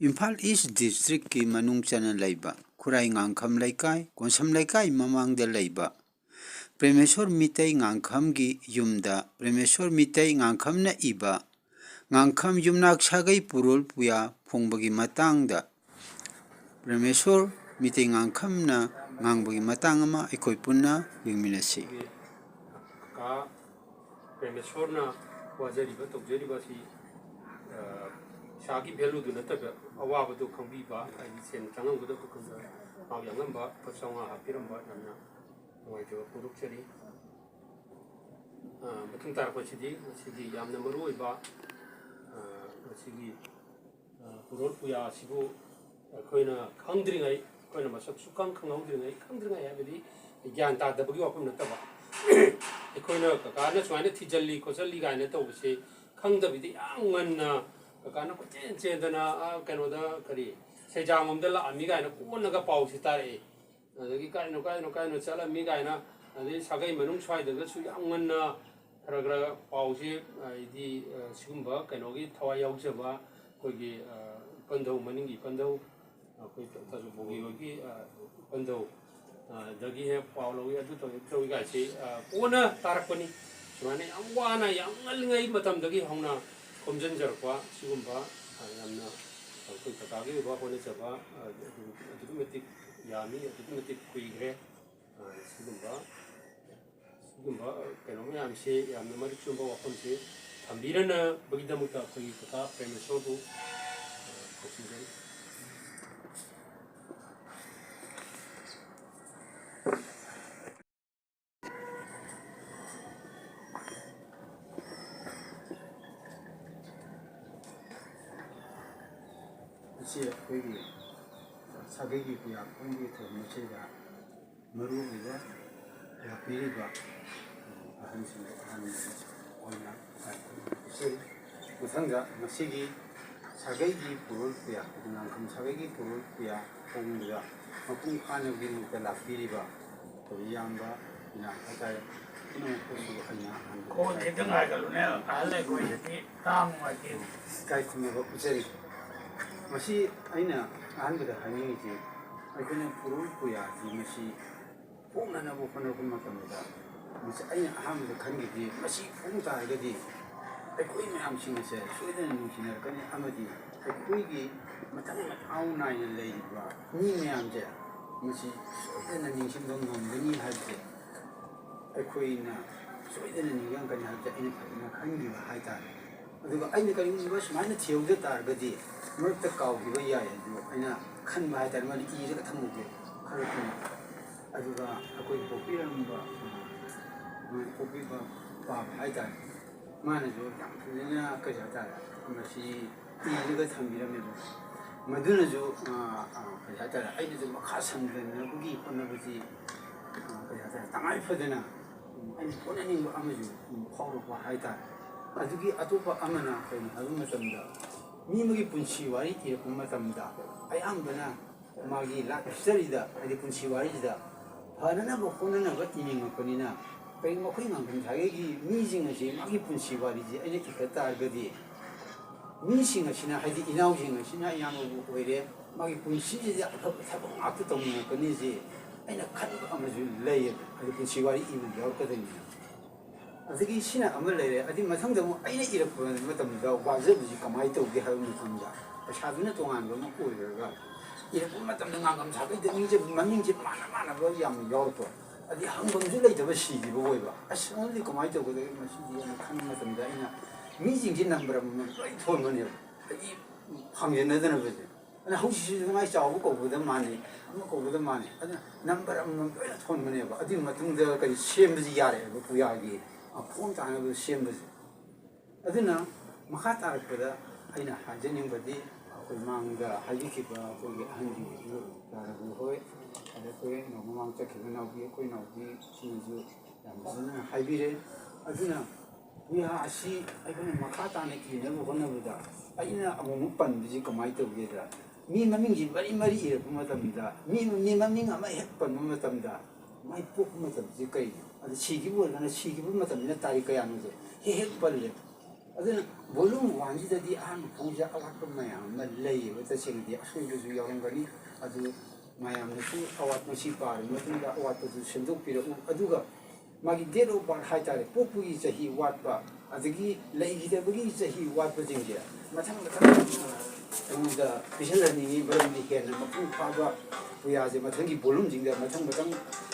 ꯏꯝꯐꯥꯜ ꯏꯁ ꯗꯤꯁꯇ꯭ꯔꯤꯛꯀꯤ ꯃꯅꯨꯡ ꯆꯟꯅ ꯂꯩꯕ ꯈꯨꯔꯥꯏ ꯉꯥꯡꯈꯝ ꯂꯩꯀꯥꯏ ꯀꯣꯟꯁꯝ ꯂꯩꯀꯥꯏ ꯃꯃꯥꯡꯗ ꯂꯩꯕ ꯄ꯭ꯔꯦꯃꯦꯁꯣꯔ ꯃꯤꯇꯩ ꯉꯥꯡꯈꯝꯒꯤ ꯌꯨꯝꯗ ꯄ꯭ꯔꯦꯃꯦꯁꯣꯔ ꯃꯤꯇꯩ ꯉꯥꯡꯈꯝꯅ ꯏꯕ ꯉꯥꯡꯈꯝ ꯌꯨꯝꯅꯥꯛ ꯁꯥꯒꯩ ꯄꯨꯔꯣꯜ ꯄꯨꯌꯥ ꯐꯣꯡꯕꯒꯤ ꯃꯇꯥꯡꯗ ꯄ꯭ꯔꯦꯃꯦꯁꯣꯔ ꯃꯤꯇꯩ ꯉꯥꯡꯈꯝꯅ ꯉꯥꯡꯕꯒꯤ ꯃꯇꯥꯡ ꯑꯃ ꯑꯩꯈꯣꯏ ꯄꯨꯟꯅ ꯌꯦꯡꯃꯤꯟꯅꯁꯤ꯫ ꯄ꯭ꯔꯦꯃꯦꯁꯣꯔꯅ ꯋꯥꯖꯔꯤꯕ ꯇꯧꯖꯔꯤꯕꯁꯤ ꯏꯁꯥꯒꯤ ꯚꯦꯂꯨꯗꯨ ꯅꯠꯇꯕ ꯑꯋꯥꯕꯗꯨ ꯈꯪꯕꯤꯕ ꯍꯥꯏꯗꯤ ꯁꯦꯟ ꯆꯪꯉꯝꯒꯗꯕ ꯈꯪꯕ ꯃꯥꯒꯤ ꯑꯉꯝꯕ ꯂꯨꯄꯥ 500 ꯍꯥꯞꯄꯤꯔꯝꯕ ꯌꯥꯝꯅ ꯅꯨꯡꯉꯥꯏꯖꯕ ꯐꯣꯡꯗꯣꯛꯆꯔꯤ꯫ ꯃꯇꯨꯡ ꯇꯥꯔꯛꯄꯁꯤꯗꯤ ꯃꯁꯤꯒꯤ ꯌꯥꯝꯅ ꯃꯔꯨꯑꯣꯏꯕ ꯃꯁꯤꯒꯤ ꯄꯨꯔꯣꯜ ꯄꯨꯌꯥ ꯑꯁꯤꯕꯨ ꯑꯩꯈꯣꯏꯅ ꯈꯪꯗ꯭ꯔꯤꯉꯩ ꯑꯩꯈꯣꯏꯅ ꯃꯁꯛ ꯁꯨꯛꯈꯪ ꯈꯪꯗ꯭ꯔꯤꯉꯩ ꯍꯥꯏꯕꯗꯤ ꯒ꯭ꯌꯥꯟ ꯇꯥꯗꯕꯒꯤ ꯋꯥꯐꯝ ꯅꯠꯇꯕ ꯑꯩꯈꯣꯏꯅ ꯀꯀꯥꯅ ꯁꯨꯃꯥꯏꯅ ꯊꯤꯖꯜꯂꯤ ꯈꯣꯠꯆꯜꯂꯤ ꯀꯥꯏꯅ ꯇꯧꯕꯁꯤ ꯈꯪꯗꯕꯤꯗꯤ ꯌꯥꯝ ꯉꯟꯅ ꯀꯀꯥꯅ ꯀꯣꯏꯆꯦꯟ ꯆꯦꯟꯗꯅ ꯀꯩꯅꯣꯗ ꯀꯔꯤ ꯁꯩꯖꯥꯡꯂꯣꯝꯗ ꯂꯥꯛꯑꯝꯃꯤ ꯀꯥꯏꯅ ꯀꯣꯟꯅꯒ ꯄꯥꯎꯁꯤ ꯇꯥꯔꯛꯏ꯫ ꯑꯗꯒꯤ ꯀꯥꯏꯅꯣ ꯆꯠꯂꯝꯃꯤ ꯀꯥꯏꯅ ꯑꯗꯩ ꯁꯥꯒꯩ ꯃꯅꯨꯡ ꯁ꯭ꯋꯥꯏꯗꯒꯁꯨ ꯌꯥꯝ ꯉꯟꯅ ꯈꯔ ꯄꯥꯎꯁꯤ ꯍꯥꯏꯗꯤ ꯁꯤꯒꯨꯝꯕ ꯀꯩꯅꯣꯒꯤ ꯊꯋꯥꯏ ꯌꯥꯎꯖꯕ ꯑꯩꯈꯣꯏꯒꯤ ꯏꯄꯟꯗꯧ ꯃꯅꯤꯡꯒꯤ ꯏꯄꯟꯗꯧ ꯑꯩꯈꯣꯏ ꯇꯥꯖꯣꯕꯣꯒꯤ ꯍꯣꯏꯒꯤ ꯏꯄꯟꯗꯧ ꯗꯒꯤ ꯍꯦꯛ ꯄꯥꯎ ꯂꯧꯏ ꯑꯗꯨ ꯇꯧꯏ ꯒꯥꯏꯁꯤ ꯀꯣꯟꯅ ꯇꯥꯔꯛꯄꯅꯤ꯫ ꯁꯨꯃꯥꯏꯅ ꯌꯥꯝ ꯋꯥꯅ ꯌꯥꯝ ꯉꯜꯂꯤꯉꯩ ꯃꯇꯝꯗꯒꯤ ꯍꯧꯅ ꯈꯣꯝꯖꯤꯟꯖꯔꯛꯄ ꯁꯤꯒꯨꯝꯕ ꯌꯥꯝꯅ ꯑꯩꯈꯣꯏ ꯀꯀꯥꯒꯤ ꯑꯣꯏꯕ ꯍꯣꯠꯅꯖꯕ ꯑꯗꯨꯛꯀꯤ ꯃꯇꯤꯛ ꯌꯥꯝꯃꯤ, ꯑꯗꯨꯛꯀꯤ ꯃꯇꯤꯛ ꯀꯨꯏꯈ꯭ꯔꯦ꯫ ꯁꯤꯒꯨꯝꯕ ꯀꯩꯅꯣ ꯃꯌꯥꯝꯁꯤ ꯌꯥꯝꯅ ꯃꯔꯤꯛ ꯆꯨꯝꯕ ꯋꯥꯐꯝꯁꯤ ꯊꯝꯕꯤꯔꯅꯕꯒꯤꯗꯃꯛꯇ ꯑꯩꯈꯣꯏꯒꯤ ꯀꯀꯥ ꯄ꯭ꯔꯦꯃꯦꯁꯣꯔꯕꯨ ꯀꯧꯁꯤꯟꯖꯔꯤ꯫ ꯃꯁꯤ ꯑꯩꯈꯣꯏꯒꯤ ꯁꯥꯒꯩꯒꯤ ꯄꯨꯌꯥ ꯐꯣꯡꯕꯒꯤ ꯊꯧꯔꯝ ꯑꯁꯤꯗ ꯃꯔꯨꯑꯣꯏꯕ ꯂꯥꯛꯄꯤꯔꯤꯕ ꯑꯍꯟꯁꯤꯡ ꯑꯣꯏꯅ ꯏꯆꯦꯔꯤ꯫ ꯃꯊꯪꯗ ꯃꯁꯤꯒꯤ ꯁꯥꯒꯩꯒꯤ ꯄꯨꯔꯣꯜ ꯄꯨꯌꯥ ꯉꯥꯡꯈꯝ ꯁꯥꯒꯩꯒꯤ ꯄꯨꯔꯣꯜ ꯄꯨꯌꯥ ꯐꯣꯡꯕꯗ ꯃꯄꯨꯡ ꯐꯥꯅꯕꯒꯤꯗꯃꯛꯇ ꯂꯥꯛꯄꯤꯔꯤꯕ ꯑꯩꯈꯣꯏ ꯏꯌꯥꯝꯕ ꯍꯥꯏꯇꯥꯔꯦ ꯄꯨꯝꯅꯃꯛꯄꯨꯁꯨ ꯑꯩꯅ ꯏꯀꯥꯏ ꯈꯨꯝꯅꯕ ꯎꯠꯆꯔꯤ꯫ ꯃꯁꯤ ꯑꯩꯅ ꯑꯍꯥꯟꯕꯗ ꯍꯥꯏꯅꯤꯡꯉꯤꯁꯤ ꯑꯩꯈꯣꯏꯅ ꯄꯨꯔꯣꯜ ꯄꯨꯌꯥꯁꯤ ꯃꯁꯤ ꯐꯣꯡꯅꯅꯕ ꯍꯣꯠꯅꯔꯛꯄ ꯃꯇꯝꯗ ꯃꯁꯤ ꯑꯩꯅ ꯑꯍꯥꯟꯕꯗ ꯈꯟꯈꯤꯕꯗꯤ ꯃꯁꯤ ꯐꯣꯡ ꯇꯥꯔꯒꯗꯤ ꯑꯩꯈꯣꯏ ꯃꯌꯥꯝꯁꯤꯡ ꯑꯁꯦ ꯁꯣꯏꯗꯅ ꯅꯨꯡꯁꯤꯅꯔꯛꯀꯅꯤ ꯑꯃꯗꯤ ꯑꯩꯈꯣꯏꯒꯤ ꯃꯊꯪ ꯃꯊꯧ ꯅꯥꯏꯅ ꯂꯩꯔꯤꯕ ꯃꯤ ꯃꯌꯥꯝꯁꯦ ꯃꯁꯤ ꯁꯣꯏꯗꯅ ꯅꯤꯡꯁꯤꯡꯕ ꯉꯝꯒꯅꯤ ꯍꯥꯏꯕꯁꯦ ꯑꯩꯈꯣꯏꯅ ꯁꯣꯏꯗꯅ ꯅꯤꯡꯁꯤꯡꯒꯅꯤ ꯍꯥꯏꯕꯁꯦ ꯑꯩꯅ ꯐꯖꯅ ꯈꯟꯈꯤꯕ ꯍꯥꯏꯇꯥꯔꯦ꯫ ꯑꯗꯨꯒ ꯑꯩꯅ ꯀꯔꯤꯒꯨꯝꯕ ꯁꯨꯃꯥꯏꯅ ꯊꯤꯍꯧꯗ ꯇꯥꯔꯒꯗꯤ ꯃꯔꯛꯇ ꯀꯥꯎꯈꯤꯕ ꯌꯥꯏ ꯑꯗꯨ ꯑꯩꯅ ꯈꯟꯕ ꯍꯥꯏꯇꯥꯔꯦ ꯃꯥꯅ ꯏꯔꯒ ꯊꯝꯍꯧꯒꯦ ꯈꯜꯂꯛꯄꯅꯤ꯫ ꯑꯗꯨꯒ ꯑꯩꯈꯣꯏ ꯄꯣꯛꯄꯤꯔꯝꯕ ꯄꯣꯛꯄꯤꯕ ꯄꯥꯕ ꯍꯥꯏꯇꯥꯔꯦ ꯃꯥꯅꯁꯨ ꯌꯥꯝ ꯐꯖꯅ ꯀꯔꯤ ꯍꯥꯏꯇꯥꯔꯦ ꯃꯁꯤ ꯏꯔꯒ ꯊꯝꯕꯤꯔꯝꯃꯦꯕ ꯃꯗꯨꯅꯁꯨ ꯀꯔꯤ ꯍꯥꯏꯇꯥꯔꯦ ꯑꯩꯅꯁꯨ ꯃꯈꯥ ꯁꯝꯊꯅꯕꯒꯤ ꯍꯣꯠꯅꯕꯁꯤ ꯀꯔꯤ ꯍꯥꯏꯇꯥꯔꯦ ꯇꯉꯥꯏ ꯐꯗꯅ ꯑꯩꯅ ꯍꯣꯠꯅꯅꯤꯡꯕ ꯑꯃꯁꯨ ꯐꯥꯎꯔꯛꯄ ꯍꯥꯏꯇꯥꯔꯦ꯫ ꯑꯗꯨꯒꯤ ꯑꯇꯣꯞꯄ ꯑꯃꯅ ꯀꯩꯅꯣ ꯍꯥꯏꯕ ꯃꯇꯝꯗ ꯃꯤ ꯑꯃꯒꯤ ꯄꯨꯟꯁꯤ ꯋꯥꯔꯤ ꯏꯔꯛꯄ ꯃꯇꯝꯗ ꯑꯌꯥꯝꯕꯅ ꯃꯥꯒꯤ ꯂꯥꯏꯐ ꯍꯤꯁꯇꯔꯤꯗ ꯍꯥꯏꯗꯤ ꯄꯨꯟꯁꯤ ꯋꯥꯔꯤꯁꯤꯗ ꯐꯅꯅꯕ ꯍꯣꯠꯅꯅꯕ ꯏꯅꯤꯡꯉꯛꯄꯅꯤꯅ ꯀꯔꯤꯒꯨꯝꯕ ꯑꯩꯈꯣꯏ ꯉꯥꯡꯈꯝ ꯁꯥꯒꯩꯒꯤ ꯃꯤꯁꯤꯡ ꯑꯁꯤ ꯃꯥꯒꯤ ꯄꯨꯟꯁꯤ ꯋꯥꯔꯤꯁꯤ ꯑꯩꯅ ꯏꯈꯠ ꯇꯥꯔꯒꯗꯤ ꯃꯤꯁꯤꯡ ꯑꯁꯤꯅ ꯍꯥꯏꯗꯤ ꯏꯅꯥꯎꯁꯤꯡ ꯑꯁꯤꯅ ꯑꯌꯥꯝꯕꯕꯨ ꯑꯣꯏꯔꯦ ꯃꯥꯒꯤ ꯄꯨꯟꯁꯤꯁꯤꯗ ꯑꯐꯕ ꯊꯕꯛ ꯉꯥꯛꯇ ꯇꯧꯅꯤꯡꯉꯛꯀꯅꯤꯁꯤ ꯑꯩꯅ ꯈꯟꯕ ꯑꯃꯁꯨ ꯂꯩꯌꯦꯕ ꯍꯥꯏꯗꯤ ꯄꯨꯟꯁꯤ ꯋꯥꯔꯤ ꯏꯕ ꯌꯥꯎꯔꯛꯀꯗꯣꯏꯅꯤꯅ꯫ ꯑꯗꯒꯤ ꯁꯤꯅ ꯑꯃ ꯂꯩꯔꯦ ꯑꯗꯨꯒꯤ ꯃꯊꯪꯗ ꯑꯃꯨꯛ ꯑꯩꯅ ꯏꯔꯛꯄ ꯃꯇꯝꯗ ꯋꯥꯖꯕꯁꯤ ꯀꯃꯥꯏꯅ ꯇꯧꯒꯦ ꯍꯥꯏꯕ ꯃꯇꯝꯗ ꯄꯩꯁꯥꯗꯨꯅ ꯇꯣꯉꯥꯟꯕ ꯑꯃ ꯑꯣꯏꯔꯒ ꯏꯔꯛꯄ ꯃꯇꯝꯗ ꯉꯥꯡꯈꯝ ꯁꯥꯒꯩꯗ ꯃꯃꯤꯡꯁꯦ ꯃꯥꯟꯅꯕ ꯌꯥꯝꯅ ꯌꯥꯎꯔꯛꯄ ꯑꯗꯩ ꯍꯪꯐꯝꯁꯨ ꯂꯩꯇꯕ ꯁꯤꯈꯤꯕ ꯑꯣꯏꯕ ꯑꯁ ꯑꯗꯨꯗꯤ ꯀꯃꯥꯏꯅ ꯇꯧꯒꯗꯒꯦ ꯃꯁꯤꯗꯤ ꯑꯩꯅ ꯈꯟꯕ ꯃꯇꯝꯗ ꯑꯩꯅ ꯃꯤꯁꯤꯡꯁꯤ ꯅꯝꯕꯔ ꯑꯃꯃꯝ ꯂꯣꯏ ꯊꯣꯟꯕꯅꯦꯕ ꯑꯩꯒꯤ ꯐꯪꯖꯅꯗꯅꯕꯁꯦ ꯑꯗꯨꯅ ꯍꯧꯖꯤꯛꯁꯤꯁꯨ ꯃꯥꯏ ꯆꯥꯎꯕ ꯀꯧꯕꯗ ꯃꯥꯟꯅꯩ ꯑꯃ ꯀꯧꯕꯗ ꯃꯥꯟꯅꯩ ꯑꯗꯨꯅ ꯅꯝꯕꯔ ꯑꯃꯃꯝ ꯂꯣꯏꯅ ꯊꯣꯟꯕꯅꯦꯕ ꯑꯗꯨꯒꯤ ꯃꯇꯨꯡꯗ ꯀꯔꯤ ꯁꯦꯝꯕꯁꯤ ꯌꯥꯔꯦꯕ ꯄꯨꯌꯥꯒꯤ ꯐꯣꯡ ꯇꯥꯅꯕ ꯁꯦꯝꯕꯁꯦ꯫ ꯑꯗꯨꯅ ꯃꯈꯥ ꯇꯥꯔꯛꯄꯗ ꯑꯩꯅ ꯍꯥꯏꯖꯅꯤꯡꯕꯗꯤ ꯑꯩꯈꯣꯏ ꯃꯥꯡꯗ ꯍꯥꯏꯕꯤꯈꯤꯕ ꯑꯩꯈꯣꯏꯒꯤ ꯑꯍꯟꯁꯤꯡꯁꯤꯁꯨ ꯌꯥꯔꯕꯨ ꯍꯣꯏ ꯑꯗ ꯑꯩꯈꯣই ꯃꯃꯥꯡ ꯆꯠꯈꯤꯕ ꯅꯥꯎꯕꯤ ꯑꯩꯈꯣꯏ ꯅꯥꯎꯕꯤ ꯁꯤꯅꯁꯨ ꯌꯥꯝ ꯐꯖꯅ ꯍꯥꯏꯕꯤꯔꯦ꯫ ꯑꯗꯨꯅ ꯄꯨꯌꯥ ꯑꯁꯤ ꯑꯩꯈꯣꯏꯅ ꯃꯈꯥ ꯇꯥꯅ ꯏꯅꯕ ꯍꯣꯠꯅꯕꯗ ꯑꯩꯅ ꯑꯃꯨꯛ ꯄꯟꯕꯁꯤ ꯀꯃꯥꯏꯅ ꯇꯧꯒꯦꯗ ꯃꯤ ꯃꯃꯤꯡꯁꯤ ꯃꯔꯤ ꯏꯔꯛꯄ ꯃꯇꯝꯗ ꯃꯤ ꯃꯃꯤꯡ ꯑꯃ ꯍꯦꯛ ꯄꯟꯕ ꯃꯇꯝꯗ ꯃꯥꯏ ꯄꯣꯛꯄ ꯃꯇꯝꯁꯤ ꯀꯩꯅꯣ ꯑꯗ ꯁꯤꯈꯤꯕ ꯑꯣꯏꯔꯒꯅ ꯁꯤꯈꯤꯕ ꯃꯇꯝꯁꯤꯅ ꯇꯥꯔꯤꯛ ꯀꯌꯥꯅꯣꯁꯦ ꯍꯦꯛ ꯄꯜꯂꯦ ꯑꯗꯨꯅ ꯚꯣꯂꯨꯝ ꯋꯥꯟꯁꯤꯗꯗꯤ ꯑꯍꯥꯟꯕ ꯐꯣꯡꯁꯦ ꯑꯋꯥꯠꯄ ꯃꯌꯥꯝ ꯑꯃ ꯂꯩꯌꯦꯕ ꯇꯁꯦꯡꯅꯗꯤ ꯑꯁꯣꯏꯕꯁꯨ ꯌꯥꯎꯔꯝꯒꯅꯤ ꯑꯗꯨ ꯃꯌꯥꯝꯅꯁꯨ ꯑꯋꯥꯠꯄ ꯁꯤ ꯄꯥꯔꯕ ꯃꯇꯨꯡꯗ ꯑꯋꯥꯠꯄꯗꯨ ꯁꯦꯝꯗꯣꯛꯄꯤꯔꯛꯎ ꯑꯗꯨꯒ ꯃꯥꯒꯤ ꯗꯦꯠ ꯑꯣꯐ ꯕꯥꯔꯠ ꯍꯥꯏꯇꯥꯔꯦ ꯄꯣꯛꯄꯒꯤ ꯆꯍꯤ ꯋꯥꯠꯄ ꯑꯗꯒꯤ ꯂꯩꯈꯤꯗꯕꯒꯤ ꯆꯍꯤ ꯋꯥꯠꯄꯁꯤꯡꯁꯦ ꯃꯊꯪ ꯑꯩꯉꯣꯟꯗ ꯄꯤꯁꯤꯜꯍꯟꯅꯤꯡꯉꯤ ꯃꯔꯝꯗꯤ ꯍꯦꯟꯅ ꯃꯄꯨꯡ ꯐꯥꯕ ꯄꯨꯌꯥꯁꯦ ꯃꯊꯪꯒꯤ ꯚꯣꯂꯨꯝꯁꯤꯡꯗ ꯃꯊꯪ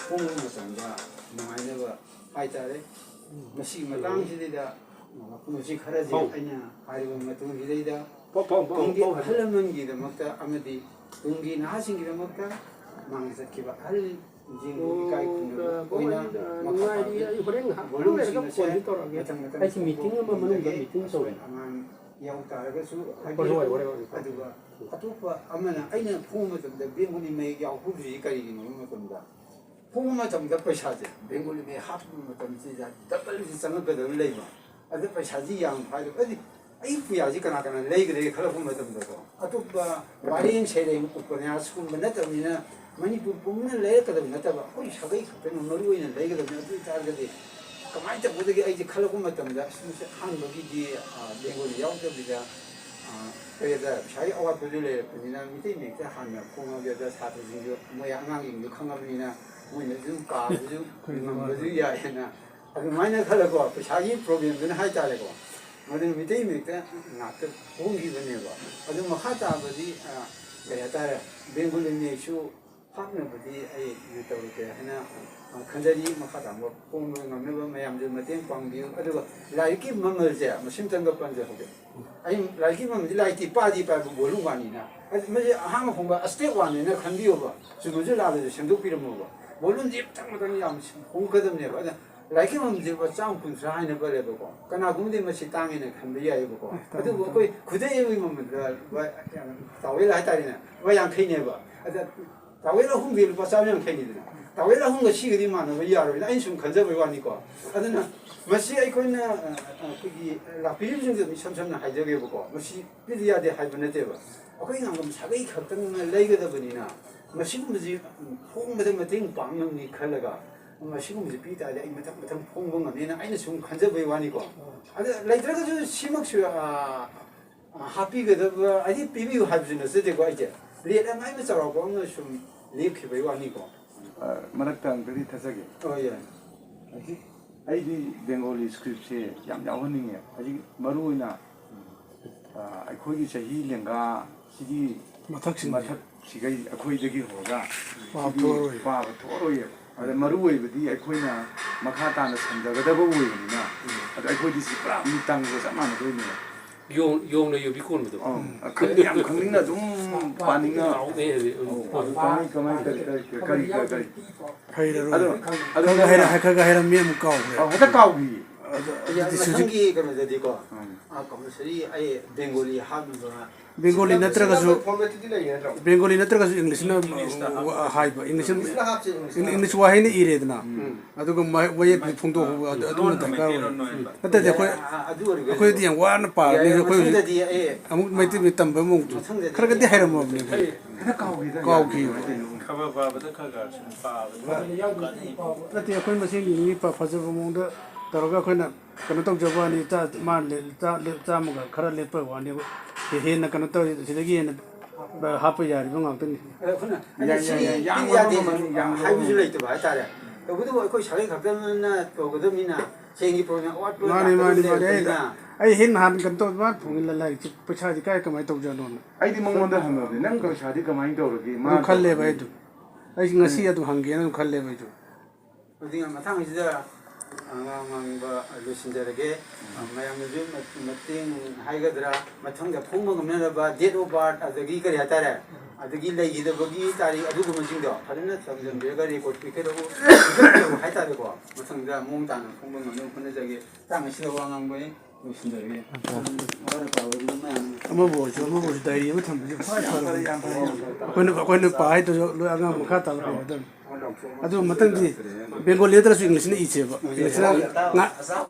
ꯐꯣꯡꯕ ꯃꯇꯝꯗ ꯅꯨꯡꯉꯥꯏꯅꯕ ꯍꯥꯏꯇꯥꯔꯦ ꯃꯁꯤꯒꯤ ꯃꯇꯥꯡꯁꯤꯗꯩꯗ ꯃꯁꯤ ꯈꯔꯁꯦ ꯑꯩꯅ ꯍꯥꯏꯔꯤꯕ ꯃꯇꯨꯡꯁꯤꯗꯩꯗ ꯇꯨꯡꯒꯤ ꯑꯍꯜ ꯂꯃꯟꯒꯤꯗꯃꯛꯇ ꯑꯃꯗꯤ ꯇꯨꯡꯒꯤ ꯅꯍꯥꯁꯤꯡꯒꯤꯗꯃꯛꯇ ꯃꯥꯡꯗ ꯆꯠꯈꯤꯕ ꯑꯍꯜꯁꯤꯡꯕꯨ ꯏꯀꯥꯏ ꯈꯨꯝꯅꯕ ꯑꯣꯏꯅ ꯚꯣꯂꯨꯝꯁꯤꯡ ꯑꯁꯦ ꯃꯊꯪ ꯑꯉꯥꯡ ꯌꯥꯎ ꯇꯥꯔꯒꯁꯨ ꯑꯗꯨꯒ ꯑꯇꯣꯞꯄ ꯑꯃꯅ ꯑꯩꯅ ꯐꯣꯡꯕ ꯃꯇꯝꯗ ꯕꯦꯡꯒꯣꯂꯤ ꯃꯌꯦꯛ ꯌꯥꯎꯍꯧꯗ꯭ꯔꯤꯁꯤ ꯀꯔꯤꯒꯤꯅꯣ ꯍꯥꯏꯕ ꯃꯇꯝꯗ ꯐꯣꯡꯕ ꯃꯇꯝꯗ ꯄꯩꯁꯥꯁꯦ ꯕꯦꯡꯒꯣꯂꯤ ꯃꯌꯦꯛ ꯍꯥꯞꯄ ꯃꯇꯝꯁꯤꯗ ꯗꯕꯜꯁꯤ ꯆꯪꯉꯛꯀꯗꯕ ꯂꯩꯕ ꯑꯗꯨ ꯄꯩꯁꯥꯁꯤ ꯌꯥꯝ ꯐꯥꯏꯗ ꯑꯗꯨꯗꯤ ꯑꯩ ꯄꯨꯌꯥꯁꯤ ꯀꯅꯥ ꯂꯩꯒꯗꯒꯦ ꯈꯜꯂꯛꯄ ꯃꯇꯝꯗꯀꯣ ꯑꯇꯣꯞꯄ ꯋꯥꯔꯦꯡ ꯁꯩꯔꯦꯡ ꯎꯄꯟꯌꯥꯁꯀꯨꯝꯕ ꯅꯠꯇꯕꯅꯤꯅ ꯃꯅꯤꯄꯨꯔ ꯄꯨꯝꯅ ꯂꯩꯔꯛꯀꯗꯕ ꯅꯠꯇꯕ ꯑꯩꯈꯣꯏ ꯁꯥꯒꯩ ꯈꯛꯇꯅ ꯃꯔꯨ ꯑꯣꯏꯅ ꯂꯩꯒꯗꯕꯅꯤ ꯑꯗꯨ ꯑꯣꯏꯇꯥꯔꯒꯗꯤ ꯀꯃꯥꯏꯅ ꯇꯧꯒꯗꯒꯦ ꯑꯩꯁꯦ ꯈꯜꯂꯛꯄ ꯃꯇꯝꯗ ꯃꯁꯤ ꯑꯍꯥꯟꯕꯒꯤꯗꯤ ꯕꯦꯡꯒꯣꯂꯤ ꯌꯥꯎꯗꯕꯤꯗ ꯀꯔꯤ ꯍꯥꯏꯇꯥꯔꯦ ꯄꯩꯁꯥꯒꯤ ꯑꯋꯥꯠꯄꯁꯨ ꯂꯩꯔꯛꯄꯅꯤꯅ ꯃꯤꯇꯩ ꯃꯌꯦꯛꯇ ꯍꯥꯟꯅ ꯐꯣꯡꯉꯒꯦꯗ ꯁꯥꯇ꯭ꯔꯁꯤꯡꯁꯨ ꯃꯣꯏ ꯑꯉꯥꯡꯁꯤꯡꯁꯨ ꯈꯪꯉꯕꯅꯤꯅ ꯃꯣꯏꯅ ꯑꯗꯨꯝ ꯀꯥꯕꯁꯨ ꯉꯝꯕꯁꯨ ꯌꯥꯏꯑꯅ ꯑꯗꯨꯃꯥꯏꯅ ꯈꯜꯂꯀꯣ ꯄꯩꯁꯥꯒꯤ ꯄ꯭ꯔꯣꯕ꯭ꯂꯦꯝꯗꯨꯅ ꯍꯥꯏꯇꯥꯔꯦꯀꯣ ꯃꯗꯨꯅ ꯃꯤꯇꯩ ꯃꯌꯦꯛꯇ ꯉꯥꯛꯇ ꯐꯣꯡꯈꯤꯕꯅꯦꯕ ꯑꯗꯨ ꯃꯈꯥ ꯇꯥꯕꯗꯤ ꯀꯔꯤ ꯍꯥꯏꯇꯥꯔꯦ ꯕꯦꯡꯒꯣꯂꯤ ꯃꯌꯦꯛꯁꯨ ꯍꯥꯞꯅꯕꯗꯤ ꯑꯩ ꯇꯧꯔꯛꯀꯦ ꯍꯥꯏꯅ ꯈꯟꯖꯔꯤ ꯃꯈꯥ ꯇꯥꯕ ꯐꯣꯡꯕ ꯉꯝꯅꯕ ꯃꯌꯥꯝꯁꯨ ꯃꯇꯦꯡ ꯄꯥꯡꯕꯤꯌꯨ ꯑꯗꯨꯒ ꯂꯥꯏꯔꯤꯛꯀꯤ ꯃꯃꯜꯁꯦ ꯃꯁꯤꯃꯇꯪꯒ ꯄꯟꯖꯍꯧꯒꯦ ꯑꯩ ꯂꯥꯏꯔꯤꯛꯀꯤ ꯃꯃꯜꯗꯤ ꯂꯥꯏꯔꯤꯛꯇꯤ ꯄꯥꯗꯤ ꯄꯥꯏꯕ ꯚꯣꯂꯨꯝ ꯋꯥꯟꯅꯤꯅ ꯃꯁꯤ ꯑꯍꯥꯟꯕ ꯐꯣꯡꯕ ꯁ꯭ꯇꯦꯞ ꯋꯥꯟꯅꯦꯅ ꯈꯟꯕꯤꯌꯣꯕ ꯆꯨꯝꯃꯁꯨ ꯂꯥꯜꯂꯁꯨ ꯁꯦꯝꯗꯣꯛꯄꯤꯔꯝꯃꯣꯕ ꯚꯣꯂꯨꯝꯁꯤ ꯃꯊꯪ ꯌꯥꯝ ꯐꯣꯡꯒꯗꯕꯅꯦꯕ ꯑꯗ ꯂꯥꯏꯔꯤꯛꯀꯤ ꯃꯃꯜꯁꯦ ꯂꯨꯄꯥ 150 ꯍꯥꯏꯅ ꯄꯜꯂꯦꯕꯀꯣ ꯀꯅꯥꯒꯨꯝꯕꯗꯤ ꯃꯁꯤ ꯇꯥꯡꯉꯦꯅ ꯈꯟꯕ ꯌꯥꯏꯑꯕꯀꯣ ꯑꯗꯨꯕꯨ ꯑꯩꯈꯣꯏ ꯈꯨꯗꯩ ꯑꯃꯒꯤ ꯃꯃꯜꯗ ꯇꯥꯋꯦꯜ ꯍꯥꯏꯇꯥꯔꯦꯅꯦ ꯂꯨꯄꯥ 50ꯅꯦꯕ ꯑꯗ ꯇꯥꯋꯦꯜ ꯑꯍꯨꯝꯗꯤ ꯂꯨꯄꯥ 150ꯅꯤꯗꯅ ꯇꯥꯋꯦꯜ ꯑꯍꯨꯝꯒ ꯁꯤꯒꯗꯤ ꯃꯥꯟꯅꯕ ꯌꯥꯔꯣꯏꯅ ꯑꯩꯅ ꯁꯨꯝ ꯈꯟꯖꯕꯩ ꯋꯥꯅꯤꯀꯣ ꯑꯗꯨꯅ ꯃꯁꯤ ꯑꯩꯈꯣꯏꯅ ꯑꯩꯈꯣꯏꯒꯤ ꯂꯥꯛꯄꯤꯔꯤꯕꯁꯤꯡꯁꯦ ꯏꯁꯝ ꯁꯝꯅ ꯍꯥꯏꯖꯒꯦꯕꯀꯣ ꯃꯁꯤ ꯄꯤꯗ ꯌꯥꯗꯦ ꯍꯥꯏꯕ ꯅꯠꯇꯦꯕ ꯑꯩꯈꯣꯏ ꯉꯥꯡꯕ ꯁꯥꯒꯩ ꯈꯛꯇꯪꯅ ꯂꯩꯒꯗꯕꯅꯤꯅ ꯃꯁꯤꯒꯨꯝꯕꯁꯤ ꯐꯣꯡꯕꯗ ꯃꯇꯦꯡ ꯄꯥꯡꯅꯕꯅꯤ ꯈꯜꯂꯒ ꯃꯁꯤꯒꯨꯝꯕꯁꯤ ꯄꯤ ꯇꯥꯔꯗꯤ ꯑꯩ ꯃꯊꯪ ꯐꯣꯡꯕ ꯉꯝꯅꯤꯅ ꯑꯩꯅ ꯁꯨꯝ ꯈꯟꯖꯕꯩ ꯋꯥꯅꯤꯀꯣ ꯑꯗ ꯂꯩꯇ꯭ꯔꯒꯁꯨ ꯁꯤꯃꯛꯁꯨ ꯍꯥꯞꯄꯤꯒꯗꯕ ꯍꯥꯏꯗꯤ ꯄꯤꯕꯤꯌꯨ ꯍꯥꯏꯕꯁꯨ ꯅꯠꯆꯗꯦꯀꯣ ꯑꯩꯁꯦ ꯔꯦꯠ ꯑꯃ ꯑꯩꯅ ꯆꯥꯎꯔꯥꯛꯄ ꯑꯃ ꯁꯨꯝ ꯂꯦꯞꯈꯤꯕꯩ ꯋꯥꯅꯤꯀꯣ ꯃꯔꯛꯇ ꯑꯝꯇꯗꯤ ꯊꯥꯖꯒꯦ ꯍꯣꯏ ꯌꯥꯏ ꯑꯩꯗꯤ ꯕꯦꯡꯒꯣꯂꯤ ꯁꯀ꯭ꯔꯤꯞꯁꯦ ꯌꯥꯝ ꯌꯥꯎꯍꯟꯅꯤꯡꯉꯦ ꯍꯧꯖꯤꯛ ꯃꯔꯨꯑꯣꯏꯅ ꯑꯩꯈꯣꯏꯒꯤ ꯆꯍꯤ ꯂꯦꯡꯒꯥ ꯁꯤꯒꯤ ꯃꯊꯛꯁꯤꯒꯩ ꯑꯩꯈꯣꯏꯗꯒꯤ ꯍꯧꯔꯒ ꯄꯥꯕ ꯊꯣꯛꯑꯔꯣꯏꯌꯦꯕ ꯑꯗ ꯃꯔꯨꯑꯣꯏꯕꯗꯤ ꯑꯩꯈꯣꯏꯅ ꯃꯈꯥ ꯇꯥꯅ ꯁꯝꯊꯒꯗꯕ ꯑꯣꯏꯕꯅꯤꯅ ꯑꯗ ꯑꯩꯈꯣꯏꯗꯤ ꯁꯤ ꯄꯨꯔꯥ ꯃꯤꯇꯪꯒ ꯆꯞ ꯃꯥꯟꯅꯗꯣꯏꯅꯦꯕ ꯌꯣꯡꯅ ꯌꯣꯕꯤ ꯀꯣꯟꯕꯗꯣ ꯌꯥꯝ ꯈꯪꯅꯤꯡꯅ ꯑꯗꯨꯝ ꯄꯥꯅꯤꯡꯅ ꯈꯔ ꯍꯩꯔꯝꯃꯤ ꯑꯃꯨꯛ ꯀꯥꯎꯈ꯭ꯔꯦ ꯍꯦꯛꯇ ꯀꯥꯎꯈꯤ ꯃꯊꯪꯒꯤ ꯀꯩꯅꯣꯗꯗꯤꯀꯣ ꯀꯝꯄꯜꯁꯔꯤ ꯑꯩ ꯕꯦꯡꯒꯣꯂꯤ ꯍꯥꯞꯅꯕ ꯕꯦꯡꯒꯣꯂꯤ ꯅꯠꯇ꯭ꯔꯒꯁꯨ ꯏꯪꯂꯤꯁꯅ ꯍꯥꯏꯕ ꯏꯪꯂꯤꯁ ꯋꯥꯍꯩꯅ ꯏꯔꯦꯗꯅ ꯑꯗꯨꯒ ꯃꯌꯦꯛ ꯐꯣꯡꯗꯣꯛꯄ ꯑꯗꯨꯅ ꯗꯔꯀꯥꯔ ꯑꯣꯏ ꯅꯠꯇ꯭ꯔꯗꯤ ꯑꯩꯈꯣꯏꯗꯤ ꯌꯥꯝ ꯋꯥꯅ ꯄꯥꯔꯅꯤ ꯑꯩꯈꯣꯏ ꯑꯃꯨꯛ ꯃꯩꯇꯩ ꯃꯌꯦꯛ ꯇꯝꯕ ꯑꯃꯨꯛ ꯈꯔꯒꯗꯤ ꯍꯩꯔꯝꯃꯕꯅꯤ ꯀꯥꯎꯈꯤꯕ ꯅꯠꯇꯦ ꯑꯩꯈꯣꯏ ꯃꯁꯦꯟꯒꯤ ꯃꯤ ꯐꯖꯕ ꯃꯑꯣꯡꯗ ꯇꯧꯔꯒ ꯑꯩꯈꯣꯏꯅ ꯀꯩꯅꯣ ꯇꯧꯖꯕ ꯋꯥꯅꯤ ꯆꯥꯝꯃꯒ ꯈꯔ ꯂꯦꯞꯄ ꯋꯥꯅꯦꯕ ꯍꯦꯟꯅ ꯀꯩꯅꯣ ꯇꯧꯔꯤ ꯁꯤꯗꯒꯤ ꯍꯦꯟꯅ ꯍꯥꯞꯄ ꯌꯥꯔꯤꯕ ꯉꯥꯛꯇꯅꯤ ꯍꯥꯏꯕꯁꯨ ꯂꯩꯇꯕ ꯍꯥꯏꯇꯥꯔꯦ ꯇꯧꯕꯇꯕꯨ ꯑꯩꯈꯣꯏ ꯁꯥꯒꯩ ꯈꯛꯇꯅ ꯇꯧꯒꯗꯕꯅꯤ나 ꯁꯦꯟꯒꯤ ꯄ꯭ꯔꯣꯕ꯭ꯂꯦꯝ ꯑꯋꯥꯠꯄ ꯃꯥꯅꯤ ꯑꯩ ꯍꯦꯟꯅ ꯍꯥꯟꯅ ꯀꯩꯅꯣ ꯇꯧ ꯃꯥ ꯐꯣꯡꯏꯜꯂ ꯂꯥꯏꯔꯤꯛꯁꯤ ꯄꯩꯁꯥꯗꯤ ꯀꯃꯥꯏꯅ ꯇꯧꯖꯥꯠꯅꯣꯅ ꯑꯩꯗꯤ ꯃꯉꯣꯟꯗ ꯍꯪꯉꯕꯅꯤ ꯅꯪ ꯄꯩꯁꯥꯗꯤ ꯀꯃꯥꯏꯅ ꯇꯧꯔꯒꯦ ꯑꯗꯨꯝ ꯈꯜꯂꯦꯕ ꯑꯩꯗꯨ ꯑꯩ ꯉꯁꯤ ꯑꯗꯨꯝ ꯍꯪꯒꯦꯅ ꯑꯗꯨꯝ ꯈꯜꯂꯦꯕ ꯑꯩꯁꯨ ꯍꯧꯖꯤꯛ ꯃꯊꯪꯁꯤꯗ ꯉꯥꯡꯕ ꯂꯣꯏꯁꯤꯟꯖꯔꯒꯦ ꯃꯌꯥꯝꯅꯁꯨ ꯃꯇꯦꯡ ꯍꯥꯏꯒꯗ꯭ꯔꯥ ꯃꯊꯪꯗ ꯐꯣꯡꯕ ꯉꯝꯅꯅꯕ ꯗꯦꯠ ꯑꯣꯐ ꯕꯥꯔꯠ ꯑꯗꯒꯤ ꯀꯔꯤ ꯍꯥꯏꯇꯥꯔꯦ ꯑꯗꯒꯤ ꯂꯩꯈꯤꯗꯕꯒꯤ ꯇꯥꯔꯤꯛ ꯑꯗꯨꯒꯨꯝꯕꯁꯤꯡꯗꯣ ꯐꯖꯅ ꯊꯝꯖꯟꯕꯤꯔꯒ ꯔꯦꯀꯣꯔꯠ ꯄꯤꯈꯠꯂꯛꯎ ꯍꯥꯏꯇꯥꯔꯦꯀꯣ ꯃꯊꯪꯗ ꯃꯑꯣꯡ ꯇꯥꯅ ꯐꯣꯡꯕ ꯉꯝꯅꯕ ꯍꯣꯠꯅꯖꯒꯦ ꯉꯁꯤꯗ ꯋꯥ ꯉꯥꯡꯕꯩ ꯂꯣꯏꯁꯤꯟꯖꯔꯒꯦ ꯑꯃꯕꯨ ꯑꯣꯏꯔꯁꯨ ꯗꯥꯏꯔꯤ ꯑꯃ ꯊꯝꯕꯁꯦ ꯈ꯭ꯋꯥꯏ ꯐꯔꯕꯅꯤ ꯑꯩꯈꯣꯏꯅ ꯄꯥꯏꯗꯁꯨ ꯂꯣꯏ ꯑꯉꯥꯡ ꯃꯈꯥ ꯇꯥꯕ ꯍꯩꯒꯗꯕꯅꯤ ꯑꯗꯨ ꯃꯊꯪꯗꯤ ꯕꯦꯡꯒꯣꯂꯤ ꯅꯠꯇ꯭ꯔꯁꯨ ꯏꯪꯂꯤꯁꯅ ꯏꯁꯦꯕ ꯏꯪꯂꯤꯁꯅ